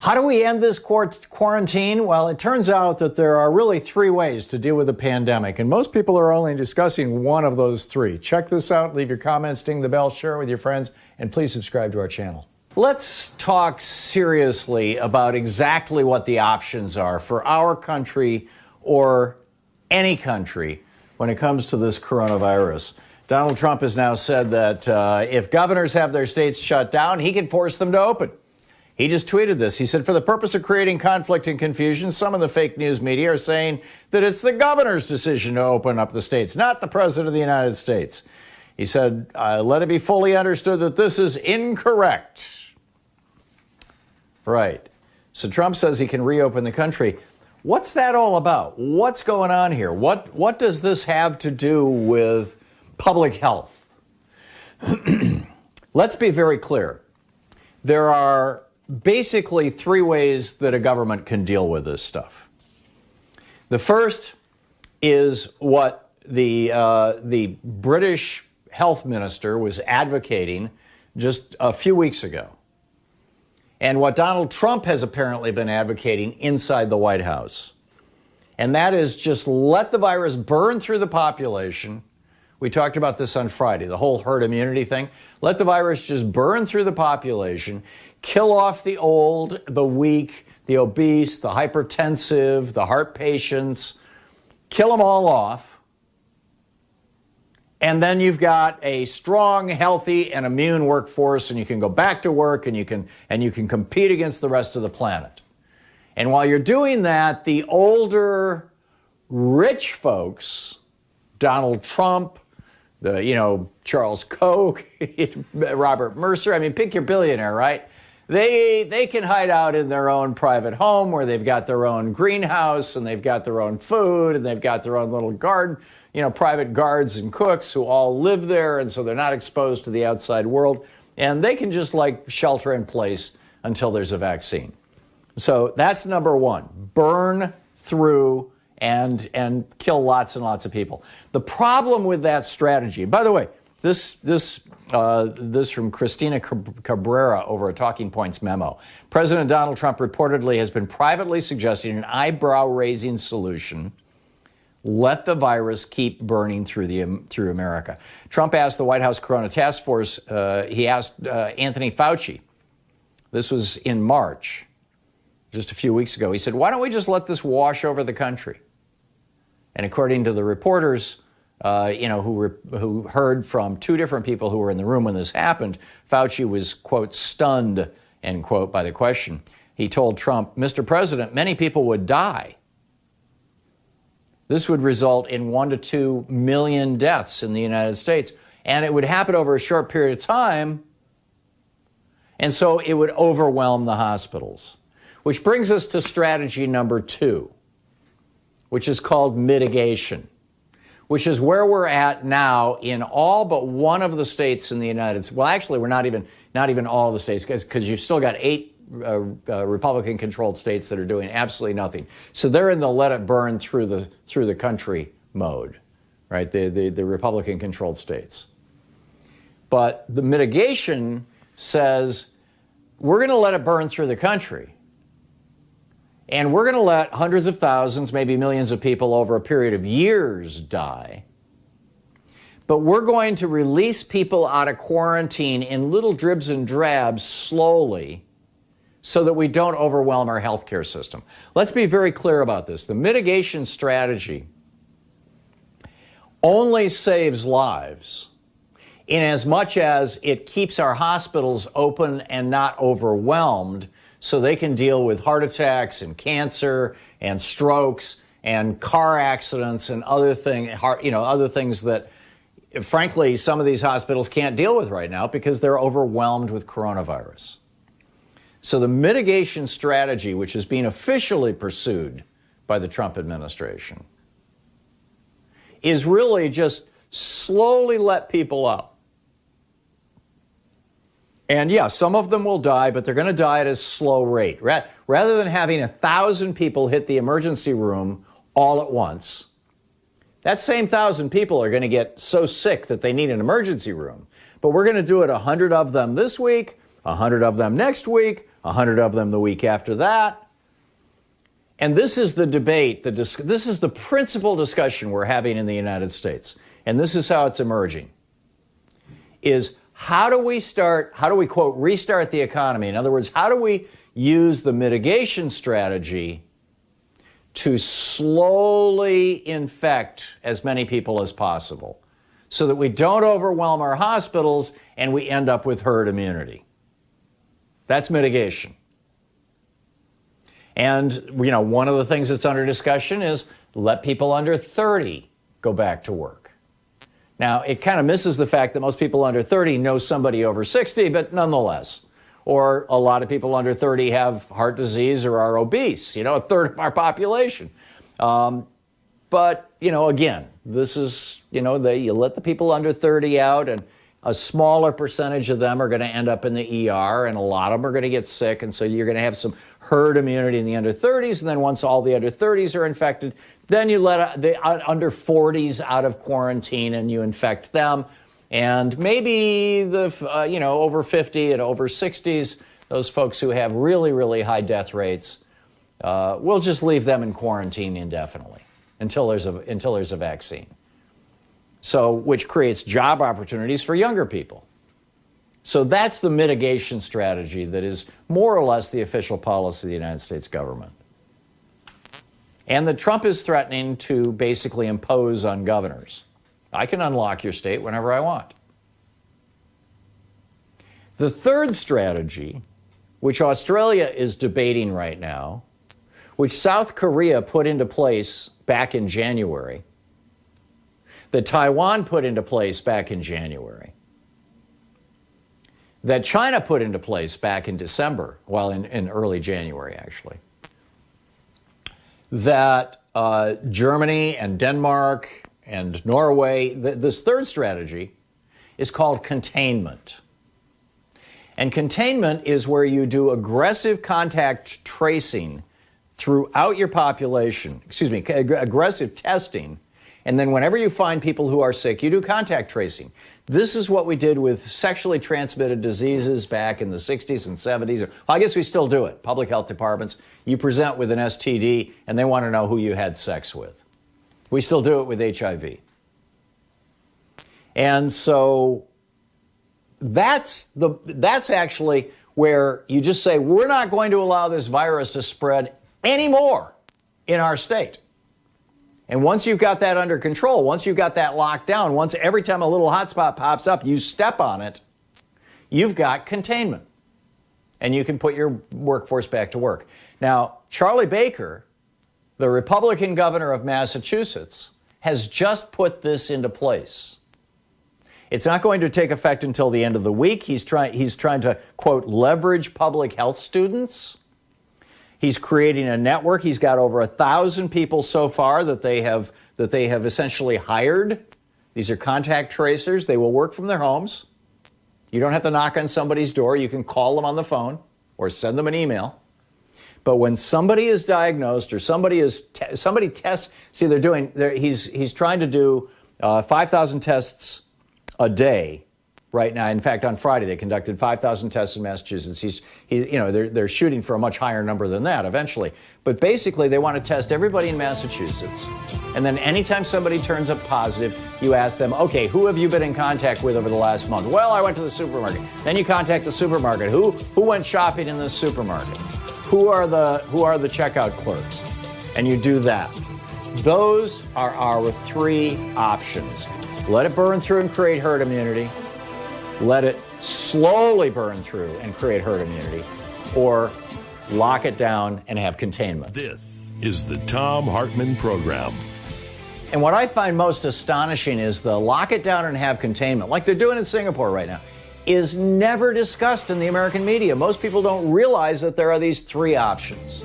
How do we end this quarantine? Well, it turns out that there are really three ways to deal with the pandemic, and most people are only discussing one of those three. Check this out, leave your comments, ding the bell, share it with your friends, and please subscribe to our channel. Let's talk seriously about exactly what the options are for our country or any country when it comes to this coronavirus. Donald Trump has now said that if governors have their states shut down, he can force them to open. He just tweeted this. He said, for the purpose of creating conflict and confusion, some of the fake news media are saying that it's the governor's decision to open up the states, not the president of the United States. He said, let it be fully understood that this is incorrect. Right. So Trump says he can reopen the country. What's that all about? What's going on here? What does this have to do with public health? Let's be very clear. There are basically three ways that a government can deal with this stuff. The first is what the British health minister was advocating just a few weeks ago, and what Donald Trump has apparently been advocating inside the White House. And that is just let the virus burn through the population. We talked about this on Friday, the whole herd immunity thing. Let the virus just burn through the population, kill off the old, the weak, the obese, the hypertensive, the heart patients, kill them all off. And then you've got a strong, healthy, and immune workforce, and you can go back to work and you can compete against the rest of the planet. And while you're doing that, the older, rich folks, Donald Trump, Charles Koch, Robert Mercer, I mean, pick your billionaire, right? They can hide out in their own private home where they've got their own greenhouse and they've got their own food and they've got their own little garden, private guards and cooks who all live there, and so they're not exposed to the outside world, and they can just shelter in place until there's a vaccine. So that's number one, burn through and kill lots and lots of people. The problem with that strategy, by the way, this from Christina Cabrera over a Talking Points memo. President Donald Trump reportedly has been privately suggesting an eyebrow-raising solution. Let the virus keep burning through America. Trump asked the White House Corona Task Force, he asked Anthony Fauci, this was in March, just a few weeks ago, he said, why don't we just let this wash over the country? And according to the reporters, who heard from two different people who were in the room when this happened, Fauci was, quote, stunned, end quote, by the question. He told Trump, Mr. President, many people would die. This would result in 1 to 2 million deaths in the United States, and it would happen over a short period of time, and so it would overwhelm the hospitals. Which brings us to strategy number 2, which is called mitigation, which is where we're at now in all but one of the states in the United States. Well, actually, we're not even all of the states, because you've still got 8 Republican-controlled states that are doing absolutely nothing. So they're in the let it burn through the country mode, right? The Republican-controlled states. But the mitigation says we're going to let it burn through the country. And we're going to let hundreds of thousands, maybe millions of people over a period of years die. But we're going to release people out of quarantine in little dribs and drabs slowly so that we don't overwhelm our healthcare system. Let's be very clear about this. The mitigation strategy only saves lives in as much as it keeps our hospitals open and not overwhelmed, so they can deal with heart attacks and cancer and strokes and car accidents and other things that, frankly, some of these hospitals can't deal with right now because they're overwhelmed with coronavirus. So the mitigation strategy, which is being officially pursued by the Trump administration, is really just slowly let people out. And yeah, some of them will die, but they're going to die at a slow rate. Rather than having 1,000 people hit the emergency room all at once, that same 1,000 people are going to get so sick that they need an emergency room. But we're going to do it 100 of them this week, 100 of them next week, 100 of them the week after that. And this is the debate, this is the principal discussion we're having in the United States. And this is how it's emerging, is how do we, quote, restart the economy? In other words, how do we use the mitigation strategy to slowly infect as many people as possible so that we don't overwhelm our hospitals and we end up with herd immunity? That's mitigation. And, one of the things that's under discussion is let people under 30 go back to work. Now, it kind of misses the fact that most people under 30 know somebody over 60, but nonetheless. Or a lot of people under 30 have heart disease or are obese, a third of our population. But, again, this is, you let the people under 30 out, and a smaller percentage of them are going to end up in the ER, and a lot of them are going to get sick. And so you're going to have some herd immunity in the under 30s. And then once all the under 30s are infected, then you let the under 40s out of quarantine and you infect them. And maybe the, over 50 and over 60s, those folks who have really, really high death rates, we'll just leave them in quarantine indefinitely until there's a vaccine. So, which creates job opportunities for younger people. So that's the mitigation strategy that is more or less the official policy of the United States government. And that Trump is threatening to basically impose on governors. I can unlock your state whenever I want. The third strategy, which Australia is debating right now, which South Korea put into place back in January, that Taiwan put into place back in January, that China put into place back in December, in early January, actually, that Germany and Denmark and Norway, this third strategy is called containment. And containment is where you do aggressive contact tracing throughout your population, aggressive testing. And then whenever you find people who are sick, you do contact tracing. This is what we did with sexually transmitted diseases back in the 60s and 70s. Well, I guess we still do it. Public health departments, you present with an STD and they want to know who you had sex with. We still do it with HIV. And so that's actually where you just say, we're not going to allow this virus to spread anymore in our state. And once you've got that under control, once you've got that locked down, once every time a little hotspot pops up, you step on it, you've got containment. And you can put your workforce back to work. Now, Charlie Baker, the Republican governor of Massachusetts, has just put this into place. It's not going to take effect until the end of the week. He's trying to, quote, leverage public health students. He's creating a network. He's got over 1,000 people so far that they have essentially hired. These are contact tracers. They will work from their homes. You don't have to knock on somebody's door. You can call them on the phone or send them an email. But when somebody is diagnosed or somebody tests, he's trying to do 5,000 tests a day right now. In fact, on Friday, they conducted 5,000 tests in Massachusetts. They're shooting for a much higher number than that eventually. But basically, they want to test everybody in Massachusetts. And then anytime somebody turns up positive, you ask them, okay, who have you been in contact with over the last month? Well, I went to the supermarket. Then you contact the supermarket. Who went shopping in the supermarket? Who are the checkout clerks? And you do that. Those are our three options. Let it burn through and create herd immunity. Let it slowly burn through and create herd immunity, or lock it down and have containment. This is the Thom Hartmann Program. And what I find most astonishing is the lock it down and have containment, like they're doing in Singapore right now, is never discussed in the American media. Most people don't realize that there are these three options.